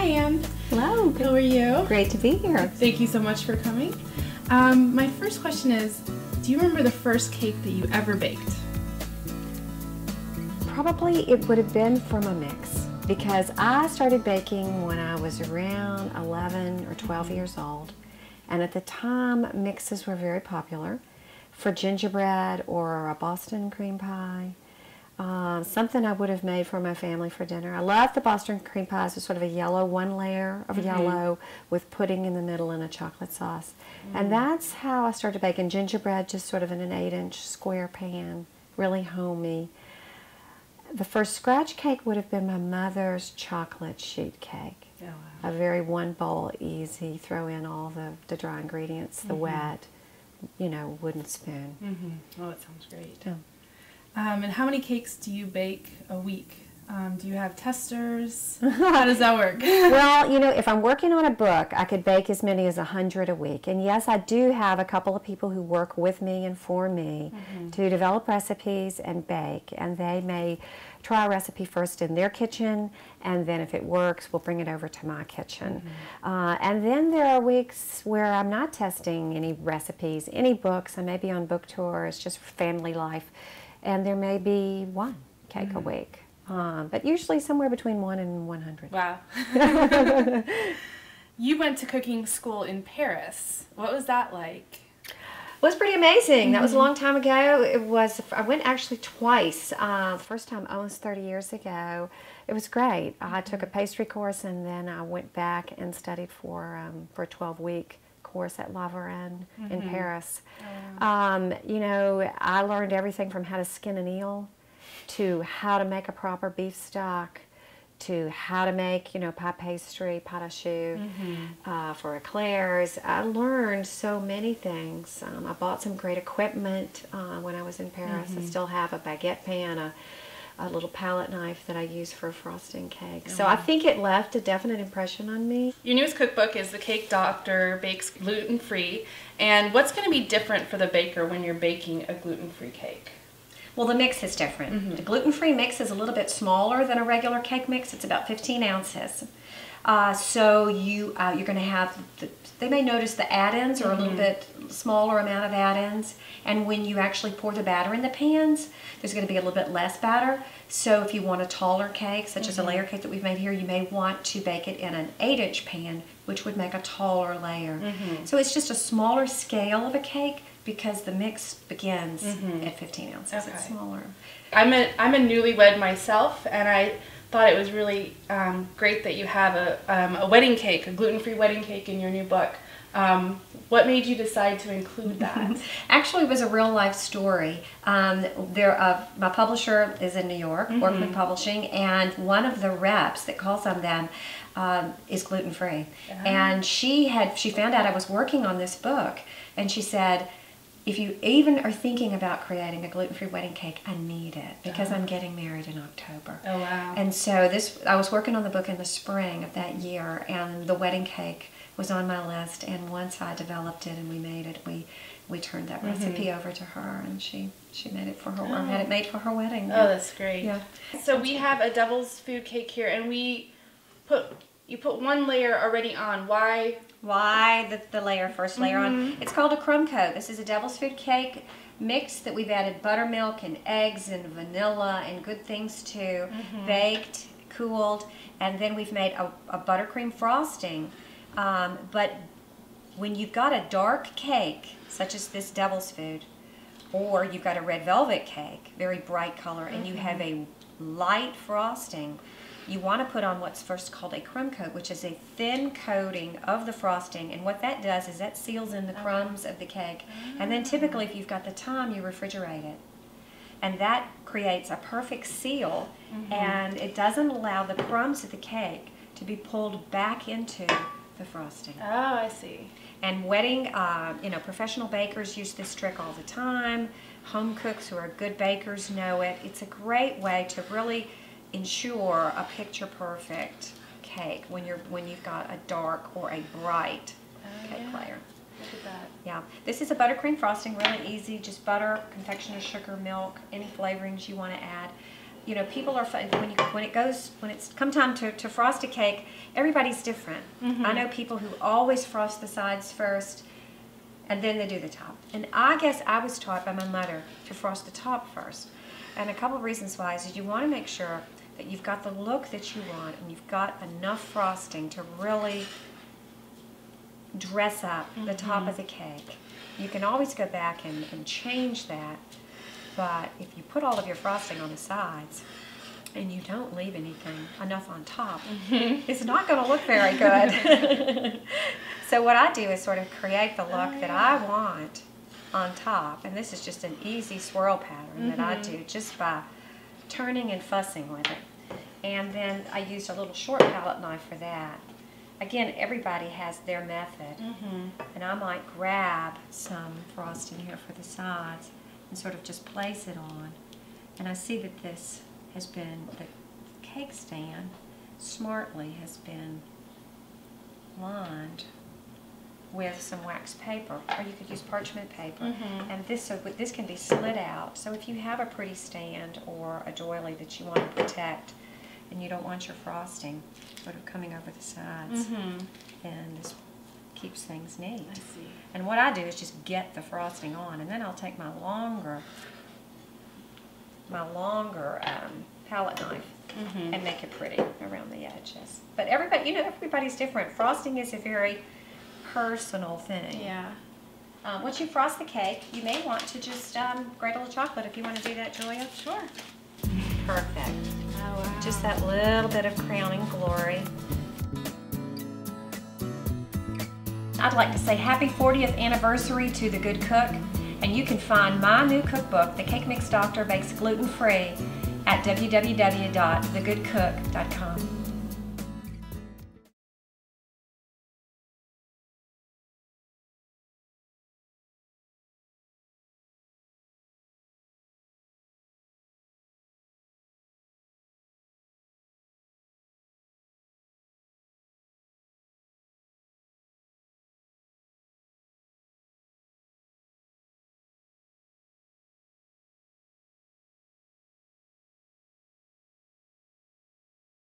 Anne. Hello. How are you? Great to be here. Thank you so much for coming. My first question is, do you remember the first cake that you ever baked? Probably it would have been from a mix, because I started baking when I was around 11 or 12 years old, and at the time mixes were very popular for gingerbread or a Boston cream pie. Something I would have made for my family for dinner. I love the Boston cream pies. It's sort of a yellow, one layer of yellow with pudding in the middle and a chocolate sauce. And that's how I started baking gingerbread, just sort of in an 8-inch square pan, really homey. The first scratch cake would have been my mother's chocolate sheet cake. Oh, wow. A very one bowl, easy, throw in all the dry ingredients, the wet, wooden spoon. Oh, that sounds great. Yeah. And how many cakes do you bake a week? Do you have testers? How does that work? Well, if I'm working on a book, I could bake as many as 100 a week. And yes, I do have a couple of people who work with me and for me to develop recipes and bake. And they may try a recipe first in their kitchen, and then if it works, we'll bring it over to my kitchen. And then there are weeks where I'm not testing any recipes, any books. I may be on book tour. It's just family life. And there may be one cake a week. But usually somewhere between 1 and 100. Wow. You went to cooking school in Paris. What was that like? It was pretty amazing. That was a long time ago. I went actually twice. The first time almost 30 years ago. It was great. I took a pastry course, and then I went back and studied for a 12-week course at La Varenne in Paris. I learned everything from how to skin an eel, to how to make a proper beef stock, to how to make, pie pastry, pâte à choux, for eclairs. I learned so many things. I bought some great equipment when I was in Paris. I still have a baguette pan, a little palette knife that I use for frosting cakes. So I think it left a definite impression on me. Your newest cookbook is The Cake Doctor Bakes Gluten-Free. And what's going to be different for the baker when you're baking a gluten-free cake? Well, the mix is different. The gluten-free mix is a little bit smaller than a regular cake mix. It's about 15 ounces. So you're going to have, they may notice the add-ins are a little bit smaller amount of add-ins. And when you actually pour the batter in the pans, there's going to be a little bit less batter. So if you want a taller cake, such as a layer cake that we've made here, you may want to bake it in an 8-inch pan, which would make a taller layer. So it's just a smaller scale of a cake, because the mix begins at 15 ounces. Okay. It's smaller. I'm a newlywed myself, and I thought it was really great that you have a wedding cake, a gluten-free wedding cake in your new book. What made you decide to include that? Actually, it was a real-life story. My publisher is in New York, Workman Publishing, and one of the reps that calls on them is gluten-free. And she found out I was working on this book, and she said, if you even are thinking about creating a gluten-free wedding cake, I need it, because I'm getting married in October. Oh, wow. And so I was working on the book in the spring of that year, and the wedding cake was on my list, and once I developed it and we made it, we turned that recipe over to her, and she made it for her, or had it made for her wedding. Oh, that's great. Yeah. So we have a devil's food cake here, and you put one layer already on. Why the first layer on? It's called a crumb coat. This is a devil's food cake mix that we've added buttermilk and eggs and vanilla and good things to, baked, cooled, and then we've made a buttercream frosting. But when you've got a dark cake, such as this devil's food, or you've got a red velvet cake, very bright color, and you have a light frosting, you want to put on what's first called a crumb coat, which is a thin coating of the frosting, and what that does is that seals in the crumbs of the cake. And then typically, if you've got the time, you refrigerate it. And that creates a perfect seal, and it doesn't allow the crumbs of the cake to be pulled back into the frosting. Oh, I see. And wedding, professional bakers use this trick all the time. Home cooks who are good bakers know it. It's a great way to really ensure a picture-perfect cake when you've got a dark or a bright cake layer. Look at that. Yeah, this is a buttercream frosting, really easy. Just butter, confectioner's sugar, milk, any flavorings you want to add. you know, people are when it's come time to frost a cake, everybody's different. I know people who always frost the sides first, and then they do the top. And I guess I was taught by my mother to frost the top first. And a couple of reasons why is you want to make sure that you've got the look that you want, and you've got enough frosting to really dress up the top of the cake. You can always go back and change that. But if you put all of your frosting on the sides and you don't leave enough on top, it's not going to look very good. So what I do is sort of create the look that I want on top. And this is just an easy swirl pattern that I do just by turning and fussing with it. And then I used a little short palette knife for that. Again, everybody has their method. And I might grab some frosting here for the sides and sort of just place it on. And I see that this has been, the cake stand smartly has been lined with some wax paper, or you could use parchment paper. And this can be slid out. So if you have a pretty stand or a doily that you want to protect and you don't want your frosting sort of coming over the sides, then this keeps things neat. I see. And what I do is just get the frosting on, and then I'll take my longer palette knife and make it pretty around the edges. But everybody, you know, everybody's different. Frosting is a very personal thing. Yeah. Once you frost the cake, you may want to just grate a little chocolate if you want to do that, Julia. Sure. Perfect. Oh, wow. Just that little bit of crowning glory. I'd like to say happy 40th anniversary to The Good Cook, and you can find my new cookbook, The Cake Mix Doctor Bakes Gluten-Free, at www.thegoodcook.com.